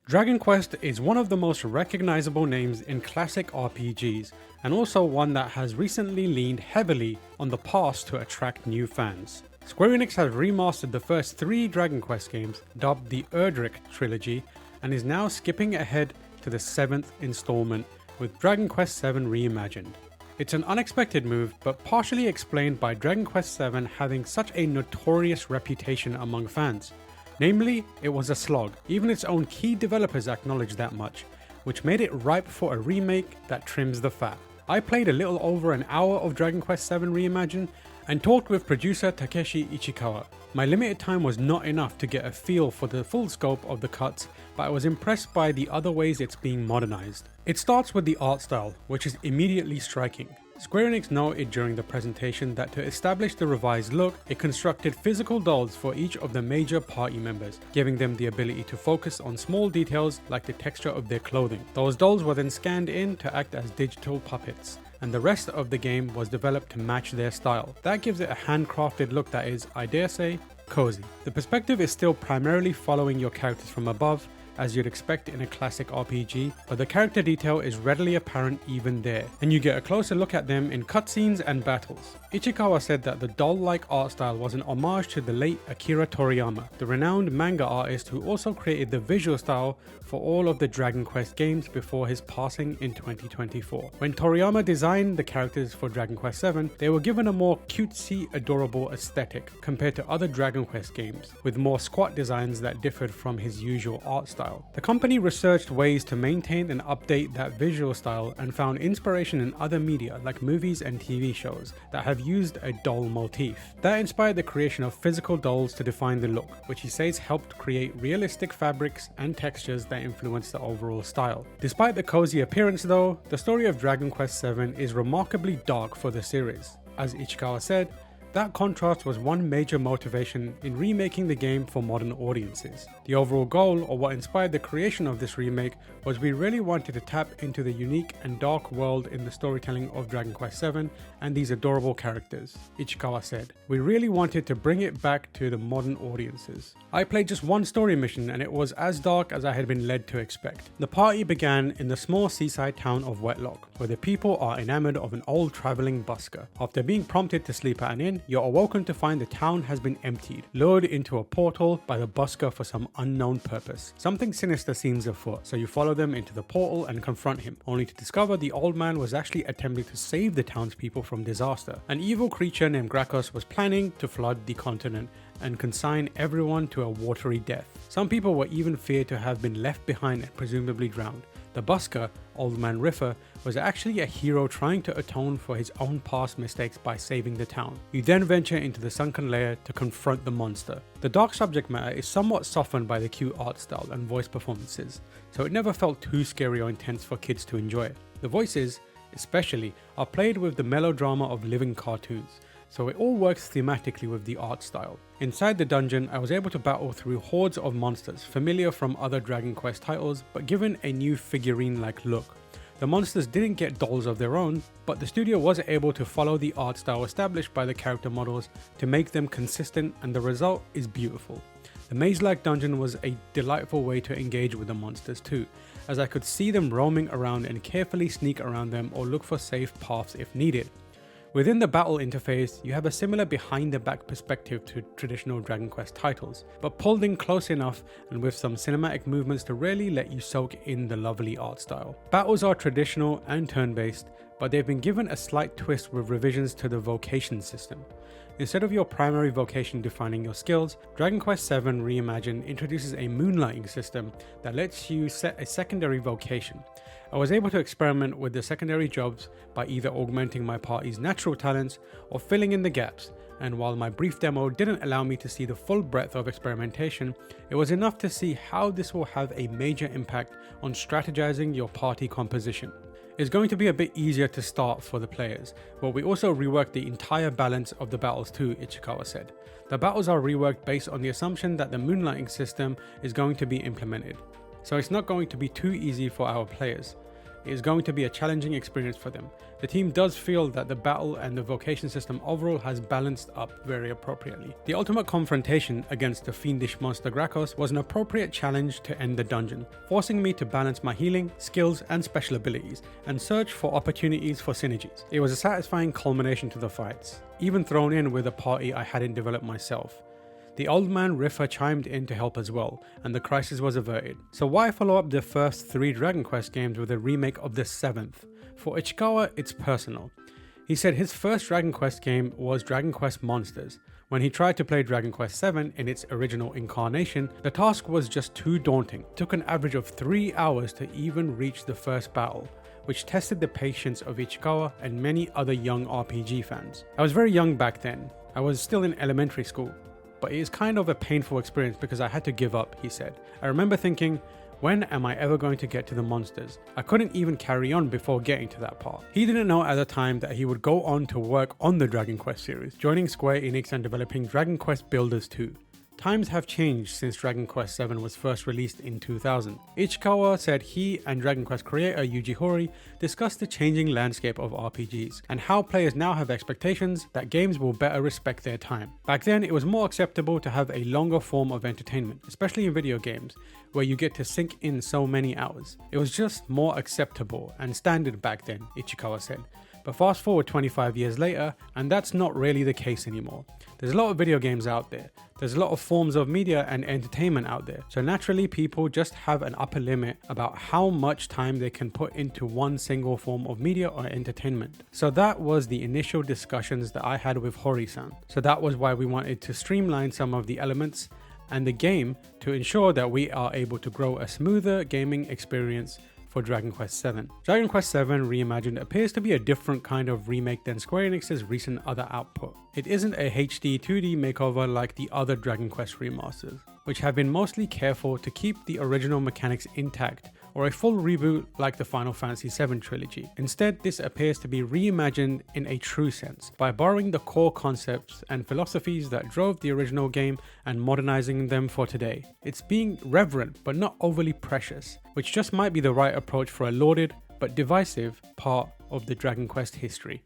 Dragon Quest is one of the most recognizable names in classic RPGs, and also one that has recently leaned heavily on the past to attract new fans. Square Enix has remastered the first 3 Dragon Quest games, dubbed the Erdrick Trilogy, and is now skipping ahead to the 7th installment with Dragon Quest VII Reimagined. It's an unexpected move, but partially explained by Dragon Quest VII having such a notorious reputation among fans. Namely, it was a slog. Even its own key developers acknowledged that much, which made it ripe for a remake that trims the fat. I played a little over an hour of Dragon Quest VII Reimagined and talked with producer Takeshi Ichikawa. My limited time was not enough to get a feel for the full scope of the cuts, but I was impressed by the other ways it's being modernized. It starts with the art style, which is immediately striking. Square Enix noted during the presentation that to establish the revised look, it constructed physical dolls for each of the major party members, giving them the ability to focus on small details like the texture of their clothing. Those dolls were then scanned in to act as digital puppets, and the rest of the game was developed to match their style. That gives it a handcrafted look that is, I dare say, cozy. The perspective is still primarily following your characters from above, as you'd expect in a classic RPG, but the character detail is readily apparent even there, and you get a closer look at them in cutscenes and battles. Ichikawa said that the doll-like art style was an homage to the late Akira Toriyama, the renowned manga artist who also created the visual style for all of the Dragon Quest games before his passing in 2024. When Toriyama designed the characters for Dragon Quest VII, they were given a more cutesy, adorable aesthetic compared to other Dragon Quest games, with more squat designs that differed from his usual art style. The company researched ways to maintain and update that visual style and found inspiration in other media like movies and TV shows that have used a doll motif. That inspired the creation of physical dolls to define the look, which he says helped create realistic fabrics and textures that influence the overall style. Despite the cozy appearance though, the story of Dragon Quest VII is remarkably dark for the series. As Ichikawa said, that contrast was one major motivation in remaking the game for modern audiences. The overall goal, or what inspired the creation of this remake, was we really wanted to tap into the unique and dark world in the storytelling of Dragon Quest VII and these adorable characters, Ichikawa said. We really wanted to bring it back to the modern audiences. I played just one story mission and it was as dark as I had been led to expect. The party began in the small seaside town of Wetlock, where the people are enamored of an old travelling busker. After being prompted to sleep at an inn, you're awoken to find the town has been emptied, lured into a portal by the busker for some unknown purpose. Something sinister seems afoot, so you follow them into the portal and confront him, only to discover the old man was actually attempting to save the townspeople from disaster. An evil creature named Grakos was planning to flood the continent and consign everyone to a watery death. Some people were even feared to have been left behind and presumably drowned. The busker, Old Man Riffer, was actually a hero trying to atone for his own past mistakes by saving the town. You then venture into the sunken lair to confront the monster. The dark subject matter is somewhat softened by the cute art style and voice performances, so it never felt too scary or intense for kids to enjoy. The voices, especially, are played with the melodrama of living cartoons, so it all works thematically with the art style. Inside the dungeon, I was able to battle through hordes of monsters familiar from other Dragon Quest titles, but given a new figurine-like look. The monsters didn't get dolls of their own, but the studio was able to follow the art style established by the character models to make them consistent, and the result is beautiful. The maze-like dungeon was a delightful way to engage with the monsters too, as I could see them roaming around and carefully sneak around them or look for safe paths if needed. Within the battle interface, you have a similar behind-the-back perspective to traditional Dragon Quest titles, but pulled in close enough and with some cinematic movements to really let you soak in the lovely art style. Battles are traditional and turn-based, but they've been given a slight twist with revisions to the vocation system. Instead of your primary vocation defining your skills, Dragon Quest VII Reimagined introduces a moonlighting system that lets you set a secondary vocation. I was able to experiment with the secondary jobs by either augmenting my party's natural talents or filling in the gaps, and while my brief demo didn't allow me to see the full breadth of experimentation, it was enough to see how this will have a major impact on strategizing your party composition. It's going to be a bit easier to start for the players, but we also reworked the entire balance of the battles too, Ichikawa said. The battles are reworked based on the assumption that the moonlighting system is going to be implemented, so it's not going to be too easy for our players. it is going to be a challenging experience for them. The team does feel that the battle and the vocation system overall has balanced up very appropriately. The ultimate confrontation against the fiendish monster Grakos was an appropriate challenge to end the dungeon, forcing me to balance my healing, skills and special abilities, and search for opportunities for synergies. It was a satisfying culmination to the fights, even thrown in with a party I hadn't developed myself. The old man Riffa chimed in to help as well, and the crisis was averted. So why follow up the first 3 Dragon Quest games with a remake of the 7th? For Ichikawa, it's personal. He said his first Dragon Quest game was Dragon Quest Monsters. When he tried to play Dragon Quest VII in its original incarnation, the task was just too daunting. It took an average of 3 hours to even reach the first battle, which tested the patience of Ichikawa and many other young RPG fans. I was very young back then. I was still in elementary school. But it is kind of a painful experience because I had to give up, he said. I remember thinking, when am I ever going to get to the monsters? I couldn't even carry on before getting to that part. He didn't know at the time that he would go on to work on the Dragon Quest series, joining Square Enix and developing Dragon Quest Builders 2. Times have changed since Dragon Quest VII was first released in 2000. Ichikawa said he and Dragon Quest creator Yuji Horii discussed the changing landscape of RPGs and how players now have expectations that games will better respect their time. Back then, it was more acceptable to have a longer form of entertainment, especially in video games, where you get to sink in so many hours. It was just more acceptable and standard back then, Ichikawa said. But fast forward 25 years later, and that's not really the case anymore. There's a lot of video games out there. There's a lot of forms of media and entertainment out there. So naturally, people just have an upper limit about how much time they can put into one single form of media or entertainment. So that was the initial discussions that I had with Horii-san. So that was why we wanted to streamline some of the elements and the game to ensure that we are able to grow a smoother gaming experience for Dragon Quest VII. Dragon Quest VII Reimagined appears to be a different kind of remake than Square Enix's recent other output. It isn't a HD 2D makeover like the other Dragon Quest remasters, which have been mostly careful to keep the original mechanics intact, or a full reboot like the Final Fantasy VII trilogy. Instead, this appears to be reimagined in a true sense, by borrowing the core concepts and philosophies that drove the original game and modernizing them for today. It's being reverent but not overly precious, which just might be the right approach for a lauded but divisive part of the Dragon Quest history.